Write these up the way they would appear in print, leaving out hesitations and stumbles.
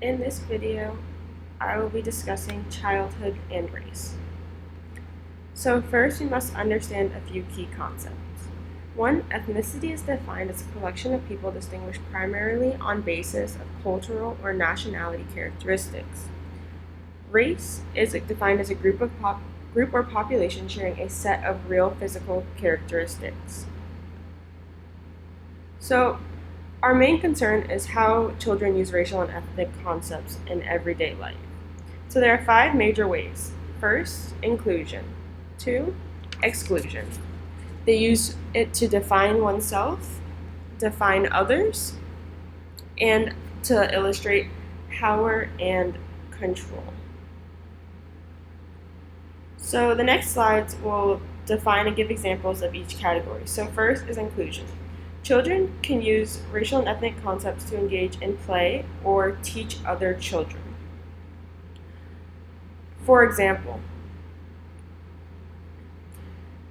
In this video, I will be discussing childhood and race. So first, we must understand a few key concepts. One, ethnicity is defined as a collection of people distinguished primarily on basis of cultural or nationality characteristics. Race is defined as a group or population sharing a set of real physical characteristics. So, our main concern is how children use racial and ethnic concepts in everyday life. So there are 5 major ways. First, inclusion. 2, exclusion. They use it to define oneself, define others, and to illustrate power and control. So the next slides will define and give examples of each category. So first is inclusion. Children can use racial and ethnic concepts to engage in play or teach other children. For example,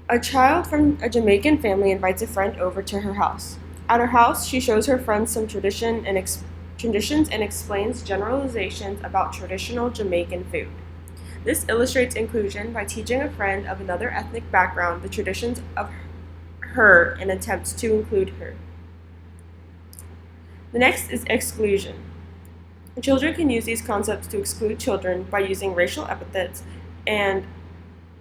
a child from a Jamaican family invites a friend over to her house. At her house, she shows her friends some traditions and explains generalizations about traditional Jamaican food. This illustrates inclusion by teaching a friend of another ethnic background the traditions of her and attempts to include her. The next is exclusion. Children can use these concepts to exclude children by using racial epithets and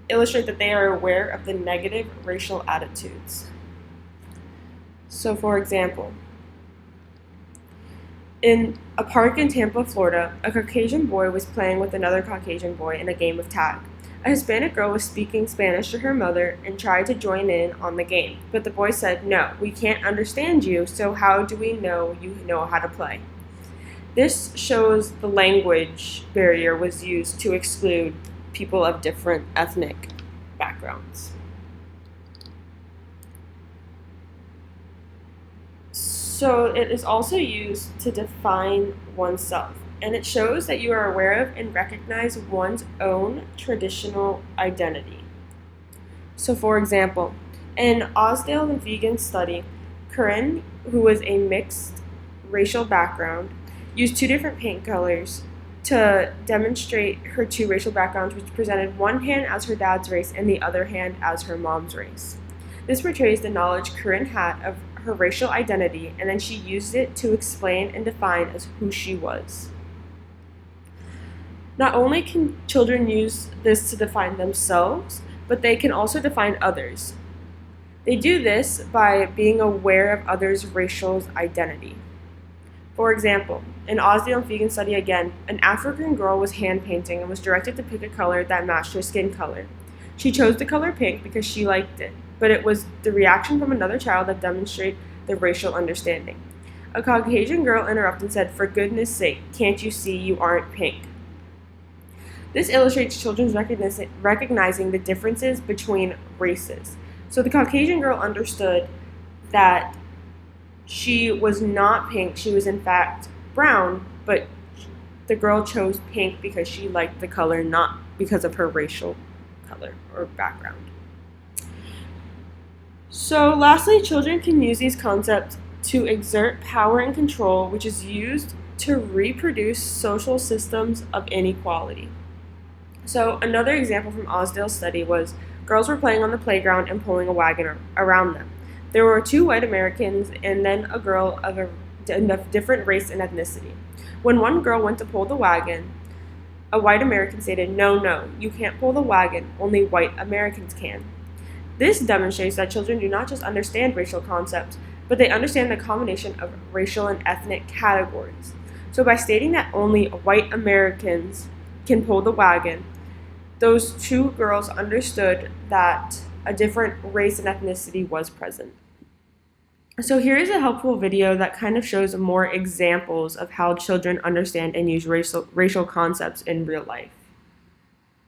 illustrate that they are aware of the negative racial attitudes. So, for example, in a park in Tampa, Florida, a Caucasian boy was playing with another Caucasian boy in a game of tag. A Hispanic girl was speaking Spanish to her mother and tried to join in on the game, but the boy said, "No, we can't understand you, so how do we know you know how to play?" This shows the language barrier was used to exclude people of different ethnic backgrounds. So it is also used to define oneself, and it shows that you are aware of and recognize one's own traditional identity. So for example, in Osdale and Vegan study, Corinne, who was a mixed racial background, used 2 different paint colors to demonstrate her 2 racial backgrounds, which presented one hand as her dad's race and the other hand as her mom's race. This portrays the knowledge Corinne had of her racial identity, and then she used it to explain and define as who she was. Not only can children use this to define themselves, but they can also define others. They do this by being aware of others' racial identity. For example, in Osdale and Vegan study again, an African girl was hand painting and was directed to pick a color that matched her skin color. She chose the color pink because she liked it, but it was the reaction from another child that demonstrated the racial understanding. A Caucasian girl interrupted and said, "For goodness sake, can't you see you aren't pink?" This illustrates children recognizing the differences between races. So the Caucasian girl understood that she was not pink, she was in fact brown, but the girl chose pink because she liked the color, not because of her racial color or background. So lastly, children can use these concepts to exert power and control, which is used to reproduce social systems of inequality. So another example from Osdale's study was girls were playing on the playground and pulling a wagon around them. There were 2 white Americans and then a girl of a different race and ethnicity. When one girl went to pull the wagon, a white American stated, No, you can't pull the wagon, only white Americans can." This demonstrates that children do not just understand racial concepts, but they understand the combination of racial and ethnic categories. So by stating that only white Americans can pull the wagon, those 2 girls understood that a different race and ethnicity was present. So here is a helpful video that kind of shows more examples of how children understand and use racial concepts in real life.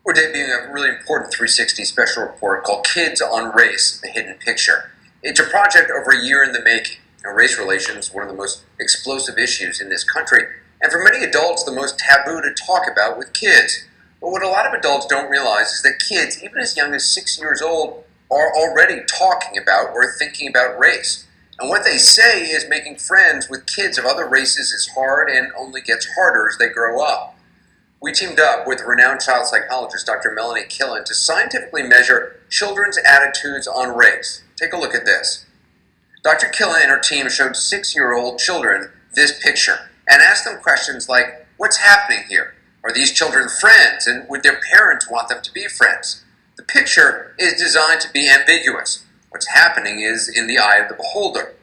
We're debuting a really important 360 special report called Kids on Race, The Hidden Picture. It's a project over a year in the making. Race relations is one of the most explosive issues in this country, and for many adults, the most taboo to talk about with kids. But what a lot of adults don't realize is that kids, even as young as 6 years old, are already talking about or thinking about race. And what they say is making friends with kids of other races is hard and only gets harder as they grow up. We teamed up with renowned child psychologist Dr. Melanie Killen to scientifically measure children's attitudes on race. Take a look at this. Dr. Killen and her team showed 6-year-old children this picture and asked them questions like, what's happening here? Are these children friends, and would their parents want them to be friends? The picture is designed to be ambiguous. What's happening is in the eye of the beholder.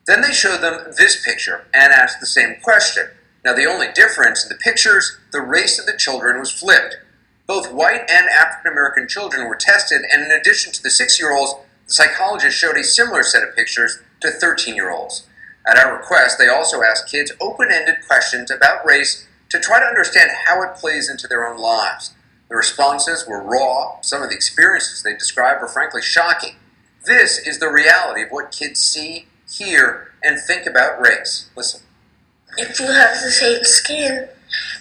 Then they showed them this picture and asked the same question. Now, the only difference in the pictures, the race of the children was flipped. Both white and African American children were tested, and in addition to the 6-year-olds, the psychologist showed a similar set of pictures to 13-year-olds. At our request, they also asked kids open-ended questions about race to try to understand how it plays into their own lives. The responses were raw. Some of the experiences they described were frankly shocking. This is the reality of what kids see, hear, and think about race. Listen. If you have the same skin,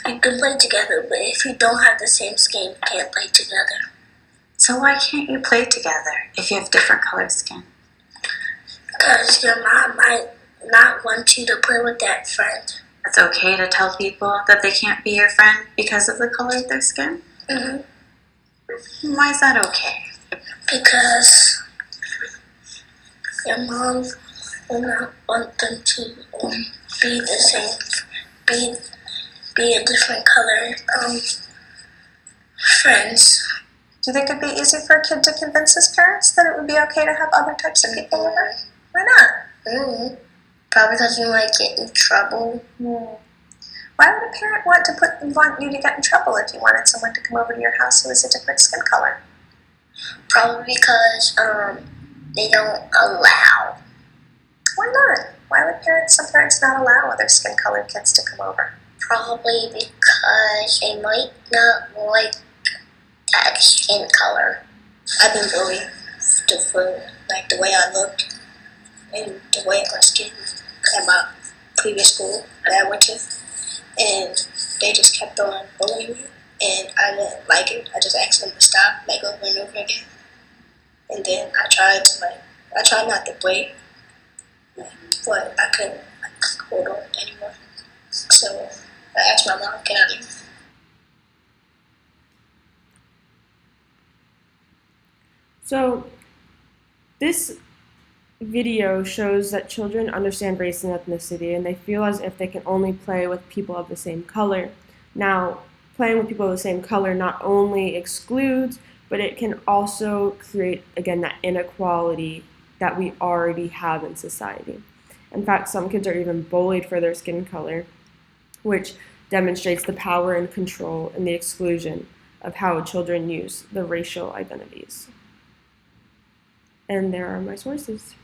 you can play together, but if you don't have the same skin, you can't play together. So why can't you play together if you have different colored skin? Because your mom might not want you to play with that friend. It's okay to tell people that they can't be your friend because of the color of their skin? Mm-hmm. Why is that okay? Because your mom will not want them to be the same, be a different color friends. Do you think it'd be easy for a kid to convince his parents that it would be okay to have other types of people over? Why not? Mm-hmm. Probably because you might get in trouble. Why would a parent want you to get in trouble if you wanted someone to come over to your house who was a different skin color? Probably because they don't allow. Why not? Why would some parents not allow other skin colored kids to come over? Probably because they might not like that skin color. I've been bullied for like the way I looked and the way my skin at my previous school that I went to, and they just kept on bullying me, and I didn't like it. I just asked them to stop, like over and over again, and then I tried not to break, but I couldn't hold on anymore. So I asked my mom, "Can I leave?" So, this video shows that children understand race and ethnicity, and they feel as if they can only play with people of the same color. Now, playing with people of the same color not only excludes, but it can also create, again, that inequality that we already have in society. In fact, some kids are even bullied for their skin color, which demonstrates the power and control and the exclusion of how children use the racial identities. And there are my sources.